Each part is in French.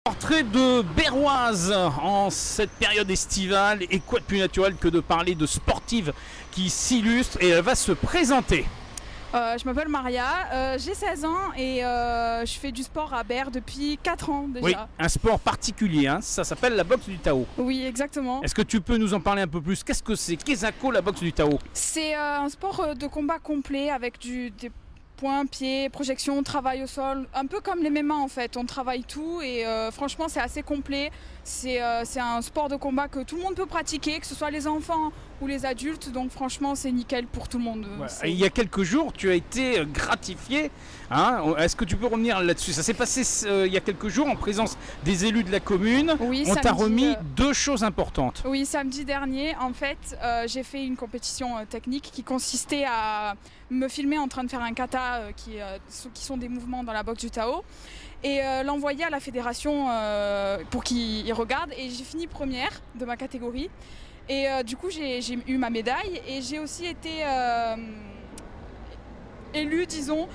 Portrait de Berroise en cette période estivale, et quoi de plus naturel que de parler de sportive qui s'illustre, et elle va se présenter. Je m'appelle Maria, j'ai 16 ans et je fais du sport à Berre depuis 4 ans déjà. Oui, un sport particulier, hein, ça s'appelle la boxe du Tao. Oui, exactement. Est-ce que tu peux nous en parler un peu plus? Qu'est-ce que c'est? Qu'est-ce que la boxe du Tao? C'est un sport de combat complet avec des poings, pieds, projections, travail au sol, un peu comme les MMA en fait, on travaille tout et franchement c'est assez complet. C'est un sport de combat que tout le monde peut pratiquer, que ce soit les enfants ou les adultes, donc franchement c'est nickel pour tout le monde. Ouais. Il y a quelques jours tu as été gratifié, hein. Est-ce que tu peux revenir là-dessus? Ça s'est passé il y a quelques jours en présence des élus de la commune. Oui, on t'a remis deux choses importantes. Oui, samedi dernier en fait j'ai fait une compétition technique qui consistait à me filmer en train de faire un kata qui sont des mouvements dans la boxe du Tao et l'envoyer à la fédération pour qu'ils regardent, et j'ai fini première de ma catégorie et du coup j'ai eu ma médaille et j'ai aussi été élue, disons,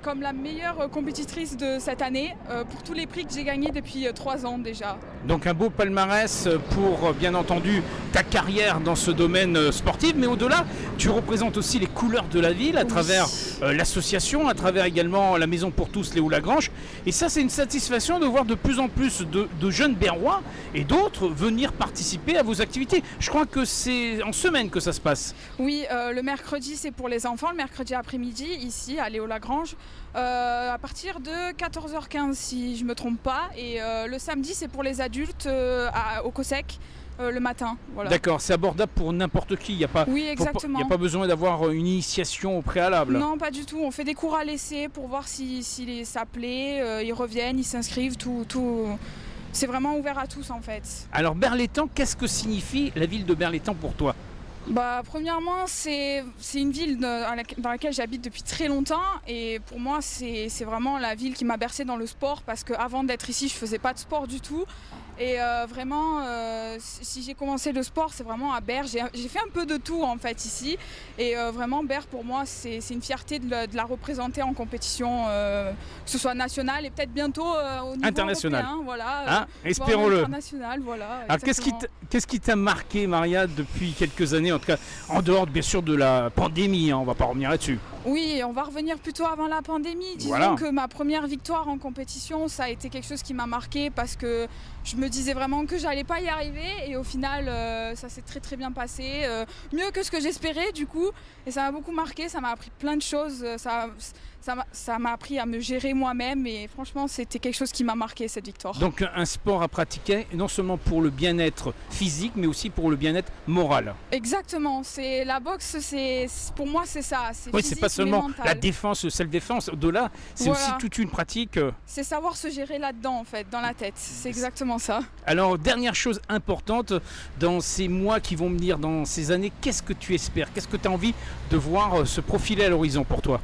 comme la meilleure compétitrice de cette année pour tous les prix que j'ai gagnés depuis 3 ans déjà. Donc un beau palmarès pour bien entendu ta carrière dans ce domaine sportif, mais au-delà tu représentes aussi les couleurs de la ville à travers l'association, à travers également la Maison pour tous Léo Lagrange, et ça c'est une satisfaction de voir de plus en plus de jeunes Berrois et d'autres venir participer à vos activités. Je crois que c'est en semaine que ça se passe. Oui, le mercredi c'est pour les enfants, le mercredi après-midi ici à Léo Lagrange à partir de 14h15 si je me trompe pas, et le samedi c'est pour les adultes au COSEC le matin. Voilà. D'accord, c'est abordable pour n'importe qui, il n'y a pas, oui, exactement. Il n'y a pas besoin d'avoir une initiation au préalable. Non, pas du tout, on fait des cours à l'essai pour voir si ça plaît, ils reviennent, ils s'inscrivent, tout. C'est vraiment ouvert à tous en fait. Alors Berlétan, qu'est-ce que signifie la ville de Berlétan pour toi? Bah, premièrement, c'est une ville dans laquelle j'habite depuis très longtemps, et pour moi c'est vraiment la ville qui m'a bercée dans le sport, parce qu'avant d'être ici je faisais pas de sport du tout, et vraiment si j'ai commencé le sport c'est vraiment à Berre. J'ai fait un peu de tout en fait ici, et vraiment Berre pour moi c'est une fierté de la représenter en compétition, que ce soit nationale et peut-être bientôt au niveau international. Européen, voilà, hein, espérons-le. International, voilà. Alors qu'est-ce qui t'a marqué, Maria, depuis quelques années, en tout cas en dehors bien sûr de la pandémie, hein, on va pas revenir là-dessus? Oui, on va revenir plutôt avant la pandémie. Disons que ma première victoire en compétition, ça a été quelque chose qui m'a marqué, parce que je me disais vraiment que j'allais pas y arriver, et au final ça s'est très bien passé, mieux que ce que j'espérais du coup, et ça m'a beaucoup marqué, ça m'a appris plein de choses, ça m'a appris à me gérer moi-même, et franchement c'était quelque chose qui m'a marqué, cette victoire. Donc un sport à pratiquer non seulement pour le bien-être physique mais aussi pour le bien-être moral. Exactement, la boxe, pour moi c'est ça, oui, c'est pas seulement la défense, le self-défense, au-delà c'est aussi toute une pratique. C'est savoir se gérer là-dedans en fait, dans la tête, c'est exactement ça. Alors dernière chose importante, dans ces mois qui vont venir, dans ces années, qu'est-ce que tu espères? Qu'est-ce que tu as envie de voir se profiler à l'horizon pour toi?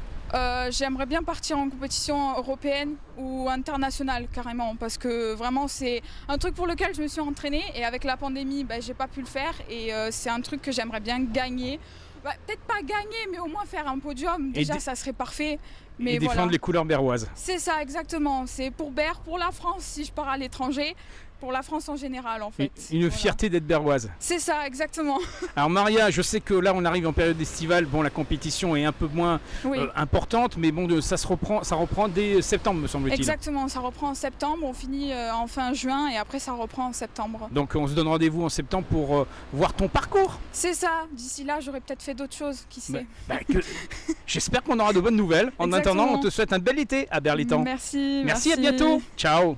J'aimerais bien partir en compétition européenne ou internationale carrément, parce que vraiment c'est un truc pour lequel je me suis entraînée, et avec la pandémie j'ai pas pu le faire, et c'est un truc que j'aimerais bien gagner. Peut-être pas gagner, mais au moins faire un podium, déjà ça serait parfait. Mais et défendre les couleurs berroises. C'est ça, exactement, c'est pour Berre, pour la France si je pars à l'étranger, pour la France en général en fait. Une fierté d'être berroise. C'est ça, exactement. Alors Maria, je sais que là on arrive en période estivale, bon la compétition est un peu moins importante, mais bon ça reprend dès septembre me semble-t-il. Exactement, ça reprend en septembre, on finit en fin juin, et après ça reprend en septembre. Donc on se donne rendez-vous en septembre pour voir ton parcours. C'est ça, d'ici là j'aurais peut-être fait d'autres choses, qui sait. J'espère qu'on aura de bonnes nouvelles. En attendant, on te souhaite un bel été à Berlétan. Merci. Merci, à bientôt. Ciao.